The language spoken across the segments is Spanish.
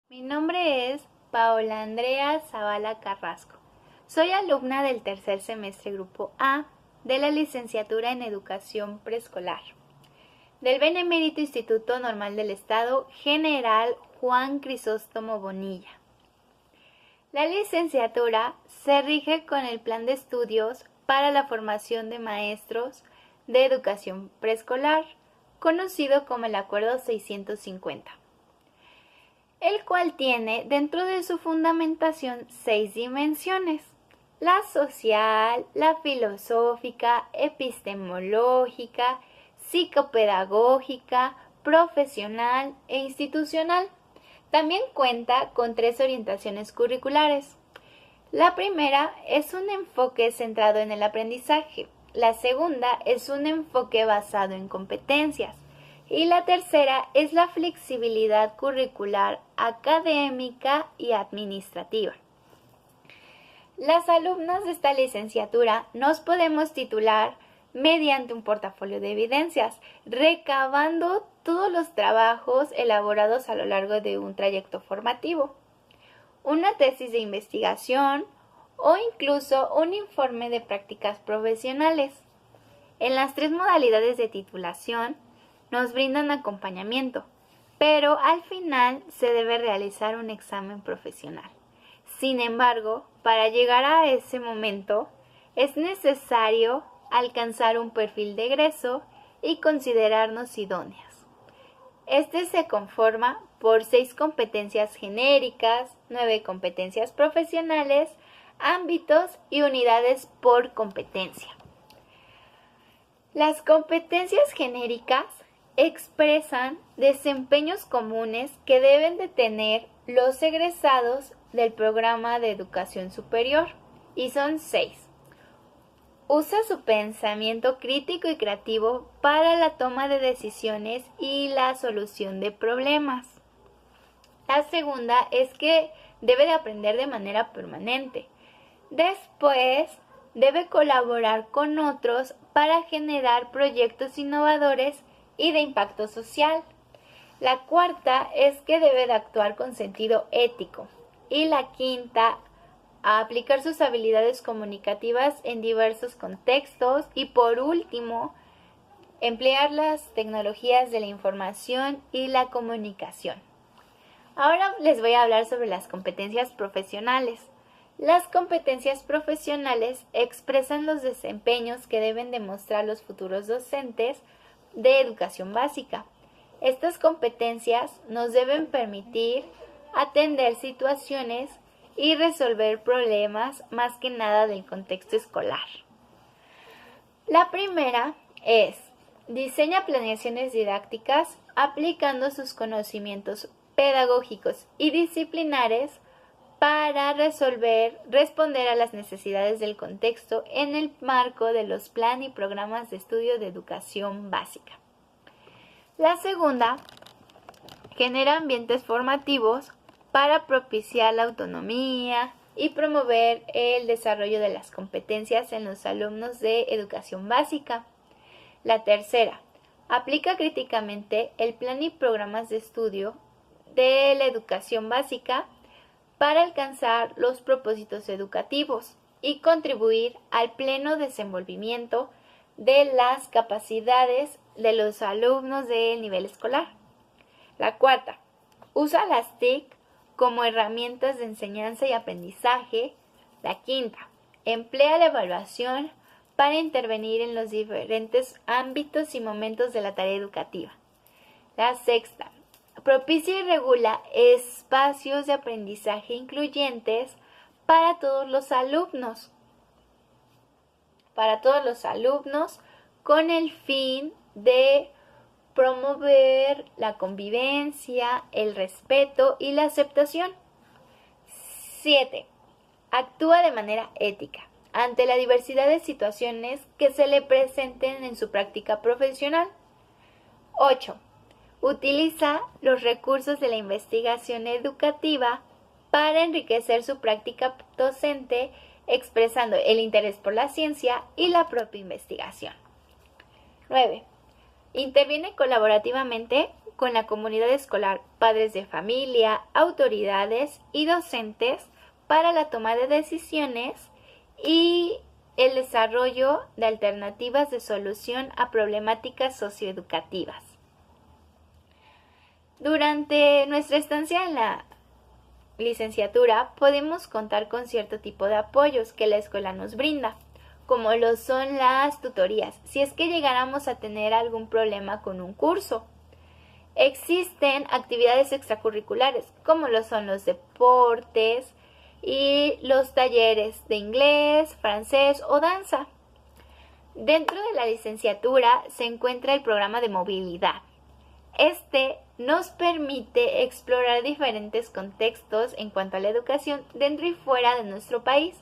Mi nombre es Paola Andrea Zavala Carrasco. Soy alumna del tercer semestre Grupo A de la Licenciatura en Educación Preescolar del Benemérito Instituto Normal del Estado General Juan Crisóstomo Bonilla. La licenciatura se rige con el Plan de Estudios para la Formación de Maestros de Educación Preescolar, conocido como el Acuerdo 650. El cual tiene dentro de su fundamentación 6 dimensiones: la social, la filosófica, epistemológica, psicopedagógica, profesional e institucional. También cuenta con 3 orientaciones curriculares. La primera es un enfoque centrado en el aprendizaje, la segunda es un enfoque basado en competencias, y la tercera es la flexibilidad curricular académica y administrativa. Las alumnas de esta licenciatura nos podemos titular mediante un portafolio de evidencias, recabando todos los trabajos elaborados a lo largo de un trayecto formativo, una tesis de investigación o incluso un informe de prácticas profesionales. En las 3 modalidades de titulación nos brindan acompañamiento, pero al final se debe realizar un examen profesional. Sin embargo, para llegar a ese momento es necesario alcanzar un perfil de egreso y considerarnos idóneas. Este se conforma por 6 competencias genéricas, 9 competencias profesionales, ámbitos y unidades por competencia. Las competencias genéricas expresan desempeños comunes que deben de tener los egresados del programa de educación superior, y son 6. Usa su pensamiento crítico y creativo para la toma de decisiones y la solución de problemas. La segunda es que debe de aprender de manera permanente. Después, debe colaborar con otros para generar proyectos innovadores y de impacto social. La cuarta es que debe de actuar con sentido ético. Y la quinta, a aplicar sus habilidades comunicativas en diversos contextos. Y por último, emplear las tecnologías de la información y la comunicación. Ahora les voy a hablar sobre las competencias profesionales. Las competencias profesionales expresan los desempeños que deben demostrar los futuros docentes de educación básica. Estas competencias nos deben permitir atender situaciones y resolver problemas más que nada del contexto escolar. La primera es: diseña planeaciones didácticas aplicando sus conocimientos pedagógicos y disciplinares para responder a las necesidades del contexto en el marco de los planes y programas de estudio de educación básica. La segunda, genera ambientes formativos para propiciar la autonomía y promover el desarrollo de las competencias en los alumnos de educación básica. La tercera, aplica críticamente el plan y programas de estudio de la educación básica para alcanzar los propósitos educativos y contribuir al pleno desenvolvimiento de las capacidades de los alumnos del nivel escolar. La cuarta, usa las TIC como herramientas de enseñanza y aprendizaje. La quinta, emplea la evaluación para intervenir en los diferentes ámbitos y momentos de la tarea educativa. La sexta, propicia y regula espacios de aprendizaje incluyentes para todos los alumnos, con el fin de promover la convivencia, el respeto y la aceptación. 7. Actúa de manera ética ante la diversidad de situaciones que se le presenten en su práctica profesional. 8. Utiliza los recursos de la investigación educativa para enriquecer su práctica docente, expresando el interés por la ciencia y la propia investigación. 9. Interviene colaborativamente con la comunidad escolar, padres de familia, autoridades y docentes para la toma de decisiones y el desarrollo de alternativas de solución a problemáticas socioeducativas. Durante nuestra estancia en la licenciatura podemos contar con cierto tipo de apoyos que la escuela nos brinda, como lo son las tutorías, si es que llegáramos a tener algún problema con un curso. Existen actividades extracurriculares, como lo son los deportes y los talleres de inglés, francés o danza. Dentro de la licenciatura se encuentra el programa de movilidad. Este nos permite explorar diferentes contextos en cuanto a la educación dentro y fuera de nuestro país.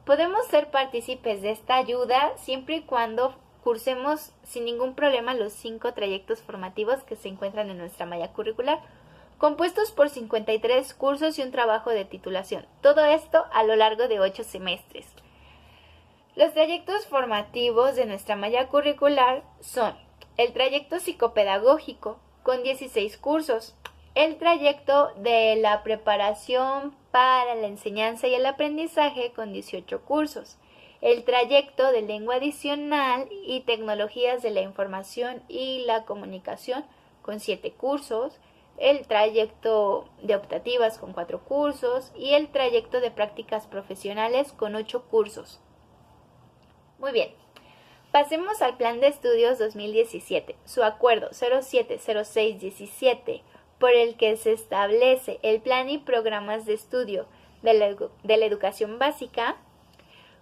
Podemos ser partícipes de esta ayuda siempre y cuando cursemos sin ningún problema los 5 trayectos formativos que se encuentran en nuestra malla curricular, compuestos por 53 cursos y un trabajo de titulación. Todo esto a lo largo de 8 semestres. Los trayectos formativos de nuestra malla curricular son el trayecto psicopedagógico, con 16 cursos, el trayecto de la preparación para la enseñanza y el aprendizaje con 18 cursos, el trayecto de lengua adicional y tecnologías de la información y la comunicación con 7 cursos, el trayecto de optativas con 4 cursos y el trayecto de prácticas profesionales con 8 cursos. Muy bien. Pasemos al Plan de Estudios 2017, su acuerdo 070617, por el que se establece el plan y programas de estudio de la educación básica,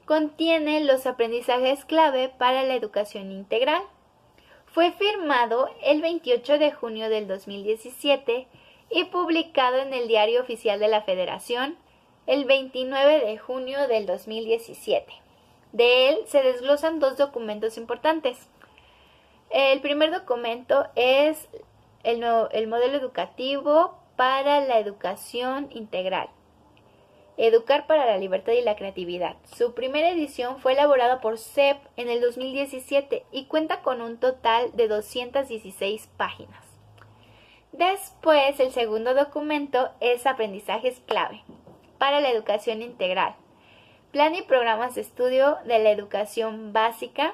contiene los aprendizajes clave para la educación integral. Fue firmado el 28 de junio del 2017 y publicado en el Diario Oficial de la Federación el 29 de junio del 2017. De él se desglosan 2 documentos importantes. El primer documento es el modelo educativo para la educación integral. Educar para la libertad y la creatividad. Su primera edición fue elaborada por CEP en el 2017 y cuenta con un total de 216 páginas. Después, el segundo documento es Aprendizajes clave para la educación integral. Plan y programas de estudio de la educación básica.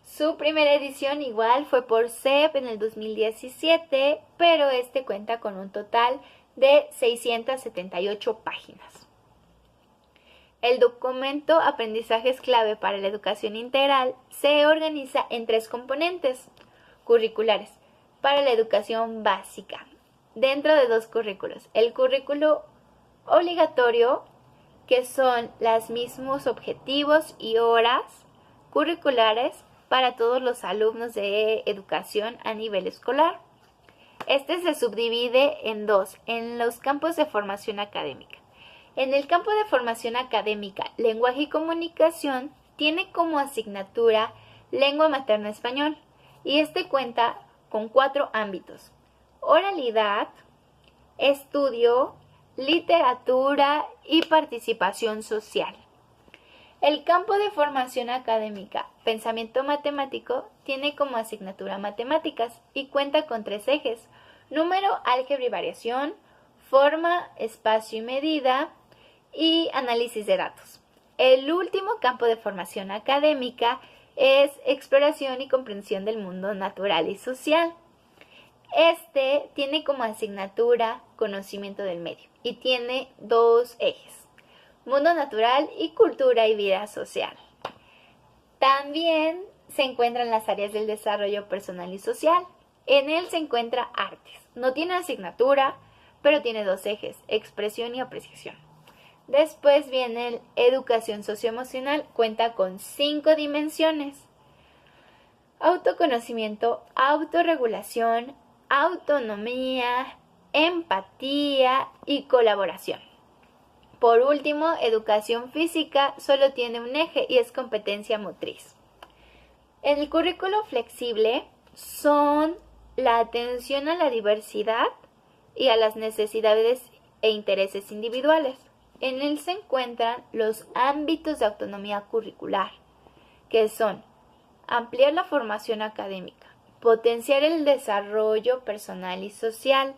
Su primera edición igual fue por CEP en el 2017, pero este cuenta con un total de 678 páginas. El documento Aprendizajes clave para la educación integral se organiza en 3 componentes curriculares para la educación básica, dentro de 2 currículos. El currículo obligatorio, que son los mismos objetivos y horas curriculares para todos los alumnos de educación a nivel escolar. Este se subdivide en 2, en los campos de formación académica. En el campo de formación académica, lenguaje y comunicación, tiene como asignatura lengua materna español, y este cuenta con 4 ámbitos: oralidad, estudio, literatura y participación social. El campo de formación académica, pensamiento matemático, tiene como asignatura matemáticas y cuenta con 3 ejes: número, álgebra y variación, forma, espacio y medida y análisis de datos. El último campo de formación académica es exploración y comprensión del mundo natural y social. Este tiene como asignatura conocimiento del medio y tiene 2 ejes: mundo natural y cultura y vida social. También se encuentran las áreas del desarrollo personal y social. En él se encuentra artes. No tiene asignatura, pero tiene 2 ejes: expresión y apreciación. Después viene educación socioemocional. Cuenta con 5 dimensiones: autoconocimiento, autorregulación, autonomía, empatía y colaboración. Por último, educación física solo tiene un eje y es competencia motriz. En el currículo flexible son la atención a la diversidad y a las necesidades e intereses individuales. En él se encuentran los ámbitos de autonomía curricular, que son ampliar la formación académica, potenciar el desarrollo personal y social,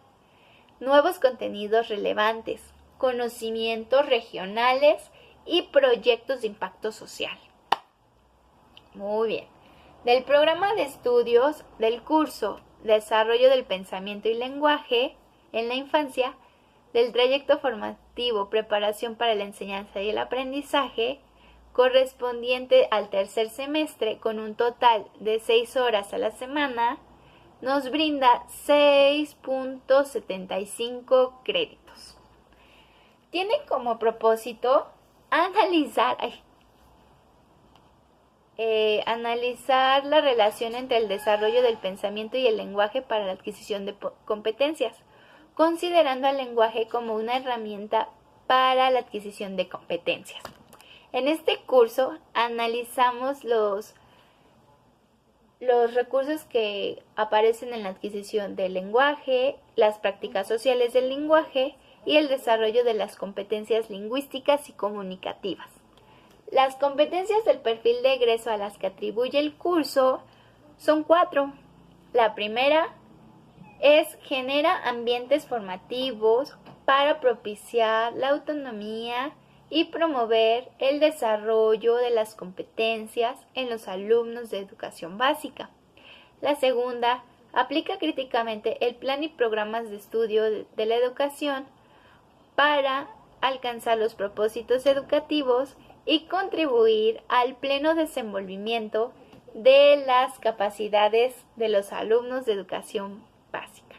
nuevos contenidos relevantes, conocimientos regionales y proyectos de impacto social. Muy bien. Del programa de estudios del curso Desarrollo del Pensamiento y Lenguaje en la Infancia, del trayecto formativo Preparación para la Enseñanza y el Aprendizaje, correspondiente al tercer semestre con un total de 6 horas a la semana, nos brinda 6.75 créditos. Tiene como propósito analizar la relación entre el desarrollo del pensamiento y el lenguaje para la adquisición de competencias, considerando al lenguaje como una herramienta para la adquisición de competencias. En este curso analizamos los recursos que aparecen en la adquisición del lenguaje, las prácticas sociales del lenguaje y el desarrollo de las competencias lingüísticas y comunicativas. Las competencias del perfil de egreso a las que atribuye el curso son 4. La primera genera ambientes formativos para propiciar la autonomía y promover el desarrollo de las competencias en los alumnos de educación básica. La segunda, aplica críticamente el plan y programas de estudio de la educación para alcanzar los propósitos educativos y contribuir al pleno desenvolvimiento de las capacidades de los alumnos de educación básica.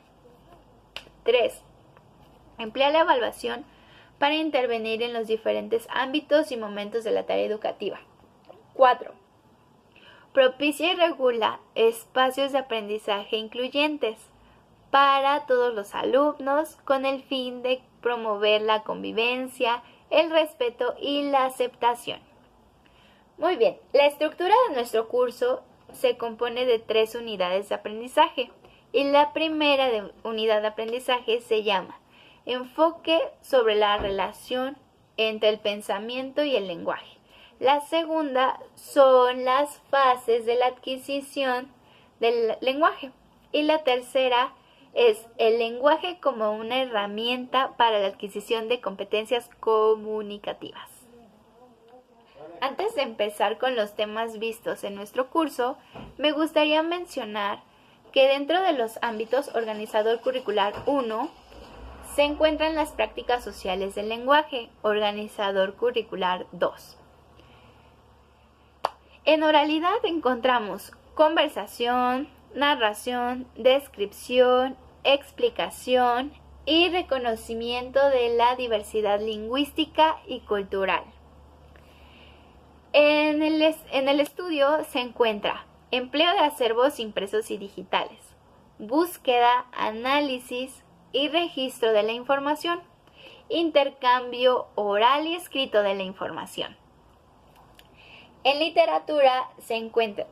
3. Emplea la evaluación para intervenir en los diferentes ámbitos y momentos de la tarea educativa. 4. Propicia y regula espacios de aprendizaje incluyentes para todos los alumnos con el fin de promover la convivencia, el respeto y la aceptación. Muy bien, la estructura de nuestro curso se compone de 3 unidades de aprendizaje y la primera unidad de aprendizaje se llama Enfoque sobre la relación entre el pensamiento y el lenguaje. La segunda son las fases de la adquisición del lenguaje y la tercera es el lenguaje como una herramienta para la adquisición de competencias comunicativas. Antes de empezar con los temas vistos en nuestro curso, me gustaría mencionar que dentro de los ámbitos organizador curricular 1 se encuentran las prácticas sociales del lenguaje, organizador curricular 2. En oralidad encontramos conversación, narración, descripción, explicación y reconocimiento de la diversidad lingüística y cultural. En el estudio se encuentra empleo de acervos impresos y digitales, búsqueda, análisis y registro de la información, intercambio oral y escrito de la información. En literatura se encuentra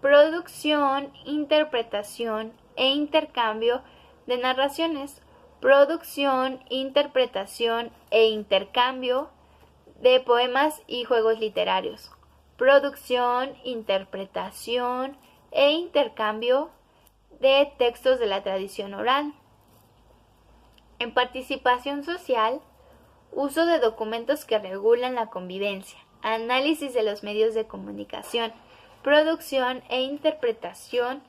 producción, interpretación e intercambio de narraciones, producción, interpretación e intercambio de poemas y juegos literarios, producción, interpretación e intercambio de textos de la tradición oral. En participación social, uso de documentos que regulan la convivencia, análisis de los medios de comunicación, producción e interpretación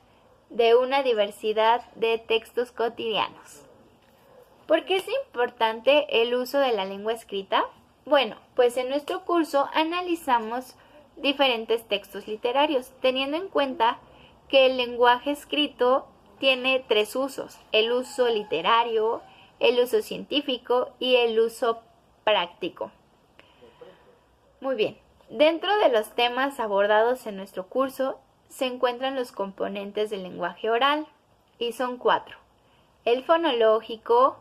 de una diversidad de textos cotidianos. ¿Por qué es importante el uso de la lengua escrita? Bueno, pues en nuestro curso analizamos diferentes textos literarios, teniendo en cuenta que el lenguaje escrito tiene 3 usos: el uso literario, el uso científico y el uso práctico. Muy bien, dentro de los temas abordados en nuestro curso se encuentran los componentes del lenguaje oral, y son 4: el fonológico,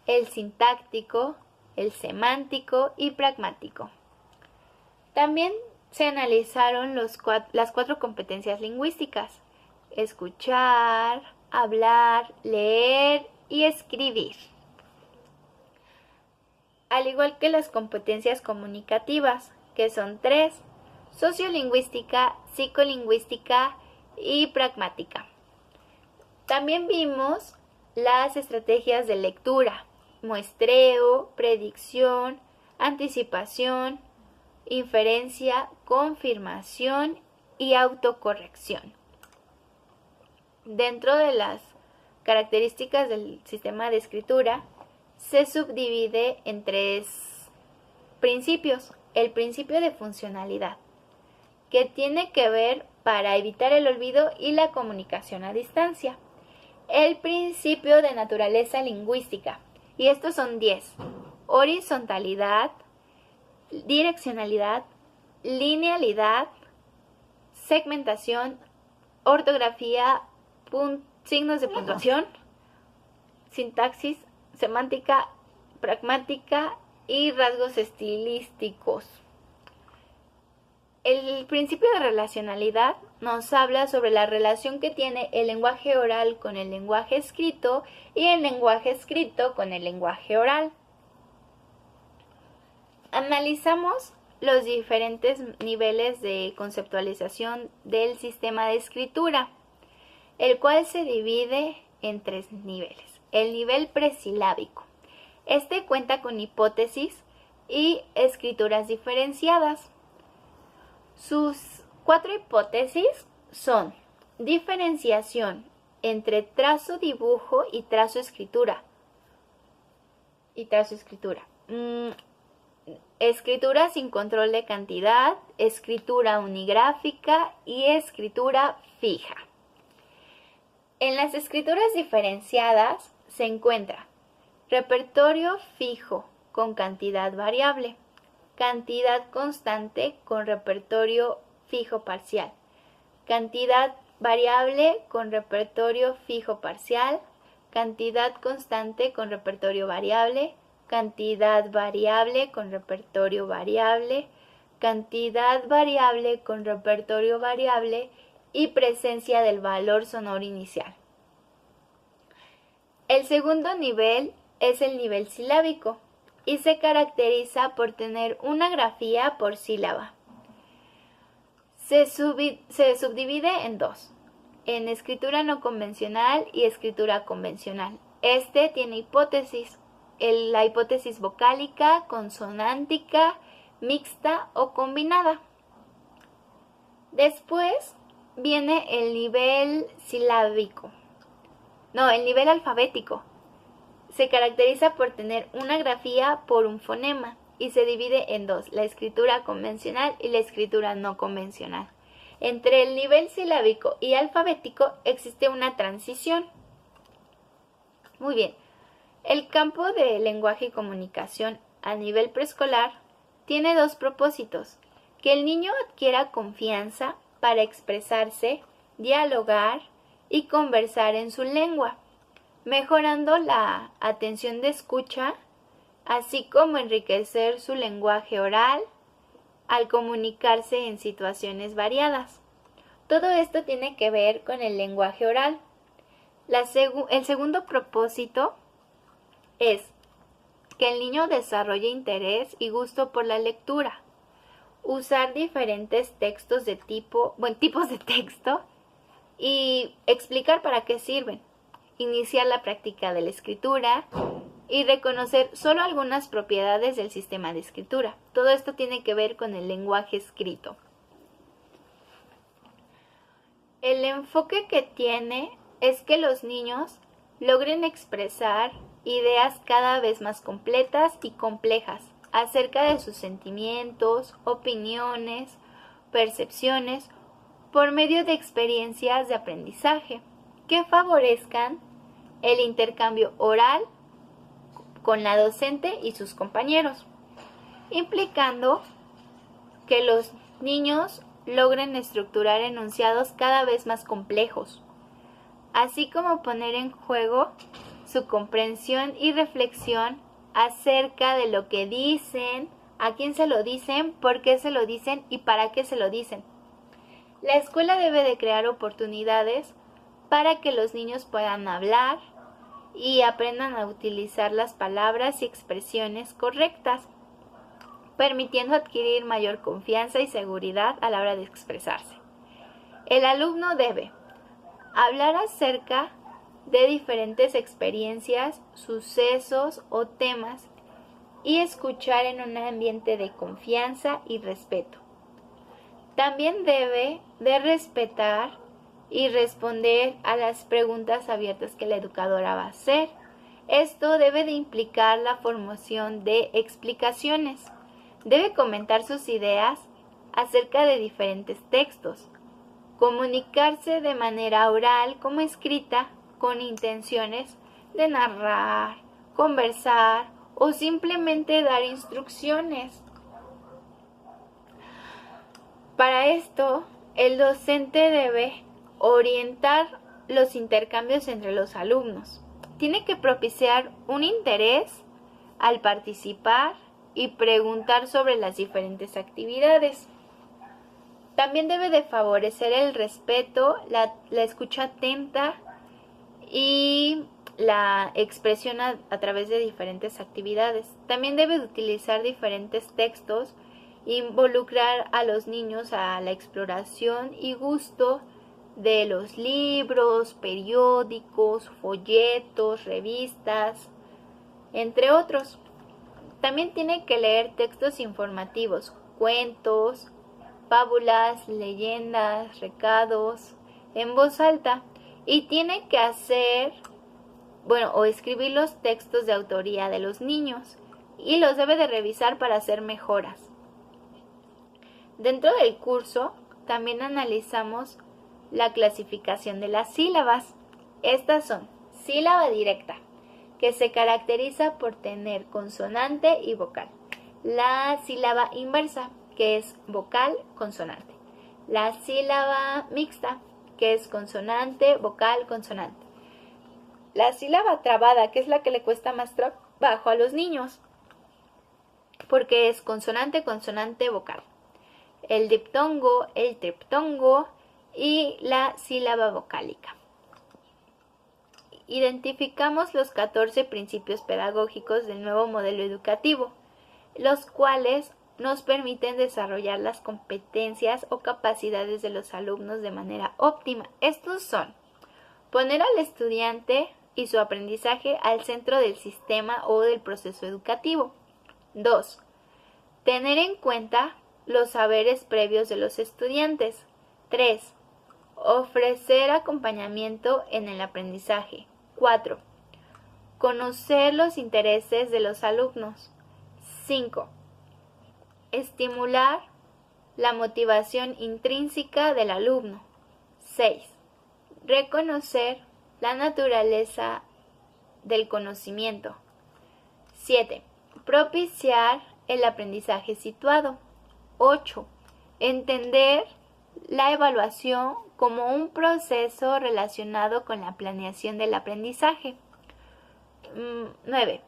el sintáctico, el semántico y pragmático. También se analizaron las 4 competencias lingüísticas: escuchar, hablar, leer y escribir. Al igual que las competencias comunicativas, que son 3: sociolingüística, psicolingüística y pragmática. También vimos las estrategias de lectura: muestreo, predicción, anticipación, inferencia, confirmación y autocorrección. Dentro de las características del sistema de escritura se subdivide en 3 principios. El principio de funcionalidad, que tiene que ver para evitar el olvido y la comunicación a distancia. El principio de naturaleza lingüística, y estos son 10: horizontalidad, direccionalidad, linealidad, segmentación, ortografía, signos de puntuación, sintaxis, semántica, pragmática y rasgos estilísticos. El principio de relacionalidad nos habla sobre la relación que tiene el lenguaje oral con el lenguaje escrito y el lenguaje escrito con el lenguaje oral. Analizamos los diferentes niveles de conceptualización del sistema de escritura, el cual se divide en 3 niveles. El nivel presilábico. Este cuenta con hipótesis y escrituras diferenciadas. Sus 4 hipótesis son: diferenciación entre trazo-dibujo y trazo-escritura. Escritura sin control de cantidad, escritura unigráfica y escritura fija. En las escrituras diferenciadas se encuentra repertorio fijo con cantidad variable, cantidad constante con repertorio fijo parcial, cantidad variable con repertorio fijo parcial, cantidad constante con repertorio variable, cantidad variable con repertorio variable, cantidad variable con repertorio variable y presencia del valor sonoro inicial. El segundo nivel es el nivel silábico y se caracteriza por tener una grafía por sílaba. Se subdivide en 2, en escritura no convencional y escritura convencional. Este tiene hipótesis: la hipótesis vocálica, consonántica, mixta o combinada. Después viene el nivel alfabético. Se caracteriza por tener una grafía por un fonema y se divide en 2, la escritura convencional y la escritura no convencional. Entre el nivel silábico y alfabético existe una transición. Muy bien. El campo de lenguaje y comunicación a nivel preescolar tiene 2 propósitos: que el niño adquiera confianza para expresarse, dialogar y conversar en su lengua, mejorando la atención de escucha, así como enriquecer su lenguaje oral al comunicarse en situaciones variadas. Todo esto tiene que ver con el lenguaje oral. El segundo propósito es que el niño desarrolle interés y gusto por la lectura, usar diferentes tipos de texto y explicar para qué sirven, iniciar la práctica de la escritura y reconocer solo algunas propiedades del sistema de escritura. Todo esto tiene que ver con el lenguaje escrito. El enfoque que tiene es que los niños logren expresar ideas cada vez más completas y complejas acerca de sus sentimientos, opiniones, percepciones, por medio de experiencias de aprendizaje que favorezcan el intercambio oral con la docente y sus compañeros, implicando que los niños logren estructurar enunciados cada vez más complejos, así como poner en juego su comprensión y reflexión acerca de lo que dicen, a quién se lo dicen, por qué se lo dicen y para qué se lo dicen. La escuela debe de crear oportunidades para que los niños puedan hablar y aprendan a utilizar las palabras y expresiones correctas, permitiendo adquirir mayor confianza y seguridad a la hora de expresarse. El alumno debe hablar acerca de diferentes experiencias, sucesos o temas y escuchar en un ambiente de confianza y respeto. También debe de respetar y responder a las preguntas abiertas que la educadora va a hacer. Esto debe de implicar la formación de explicaciones. Debe comentar sus ideas acerca de diferentes textos. Comunicarse de manera oral como escrita con intenciones de narrar, conversar o simplemente dar instrucciones. Para esto, el docente debe orientar los intercambios entre los alumnos. Tiene que propiciar un interés al participar y preguntar sobre las diferentes actividades. También debe de favorecer el respeto, la escucha atenta y la expresión a través de diferentes actividades. También debe de utilizar diferentes textos, involucrar a los niños a la exploración y gusto de los libros, periódicos, folletos, revistas, entre otros. También tiene que leer textos informativos, cuentos, fábulas, leyendas, recados, en voz alta, y tiene que hacer, o escribir los textos de autoría de los niños y los debe de revisar para hacer mejoras. Dentro del curso también analizamos la clasificación de las sílabas. Estas son: sílaba directa, que se caracteriza por tener consonante y vocal. La sílaba inversa, que es vocal, consonante. La sílaba mixta, que es consonante, vocal, consonante. La sílaba trabada, que es la que le cuesta más trabajo a los niños, porque es consonante, consonante, vocal. El diptongo, el triptongo y la sílaba vocálica. Identificamos los 14 principios pedagógicos del nuevo modelo educativo, los cuales nos permiten desarrollar las competencias o capacidades de los alumnos de manera óptima. Estos son: poner al estudiante y su aprendizaje al centro del sistema o del proceso educativo. 2. Tener en cuenta los saberes previos de los estudiantes. 3. Ofrecer acompañamiento en el aprendizaje. 4. Conocer los intereses de los alumnos. 5. Estimular la motivación intrínseca del alumno. 6. Reconocer la naturaleza del conocimiento. 7. Propiciar el aprendizaje situado. 8. Entender la evaluación como un proceso relacionado con la planeación del aprendizaje. 9.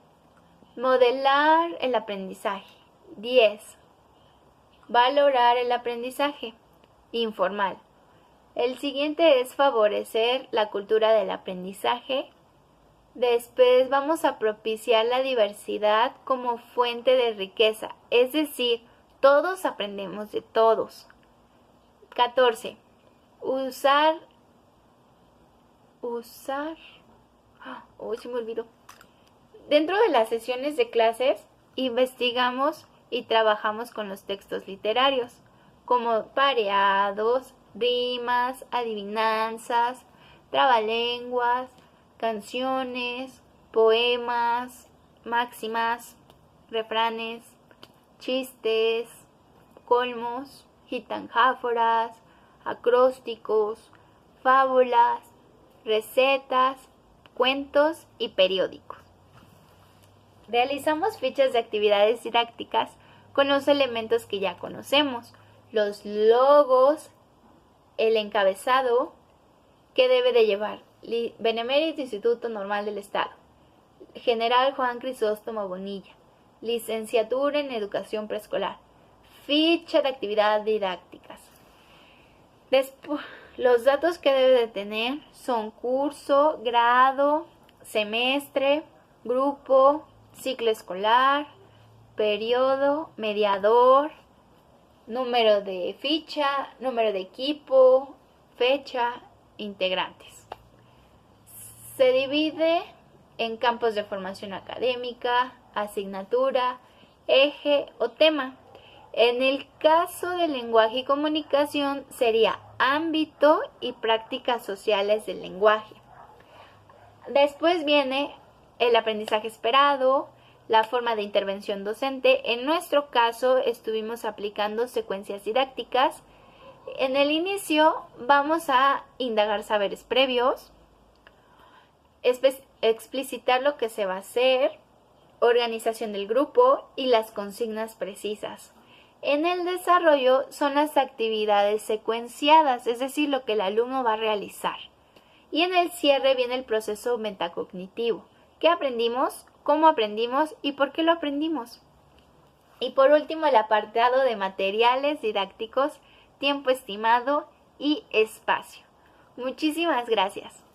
Modelar el aprendizaje. 10. Valorar el aprendizaje informal. El siguiente es favorecer la cultura del aprendizaje. Después vamos a propiciar la diversidad como fuente de riqueza, es decir, todos aprendemos de todos. 14. Se me olvidó. Dentro de las sesiones de clases, investigamos y trabajamos con los textos literarios, como pareados, rimas, adivinanzas, trabalenguas, canciones, poemas, máximas, refranes, chistes, colmos, gitanjáforas, acrósticos, fábulas, recetas, cuentos y periódicos. Realizamos fichas de actividades didácticas con los elementos que ya conocemos: los logos, el encabezado que debe de llevar Benemérito Instituto Normal del Estado, General Juan Crisóstomo Bonilla, licenciatura en Educación Preescolar, ficha de actividades didácticas. Después, los datos que debe de tener son curso, grado, semestre, grupo, ciclo escolar, periodo, mediador, número de ficha, número de equipo, fecha, integrantes. Se divide en campos de formación académica, asignatura, eje o tema. En el caso del lenguaje y comunicación sería ámbito y prácticas sociales del lenguaje. Después viene el aprendizaje esperado, la forma de intervención docente. En nuestro caso estuvimos aplicando secuencias didácticas. En el inicio vamos a indagar saberes previos, explicitar lo que se va a hacer, organización del grupo y las consignas precisas. En el desarrollo son las actividades secuenciadas, es decir, lo que el alumno va a realizar. Y en el cierre viene el proceso metacognitivo. ¿Qué aprendimos? ¿Cómo aprendimos? ¿Y por qué lo aprendimos? Y por último, el apartado de materiales didácticos, tiempo estimado y espacio. Muchísimas gracias.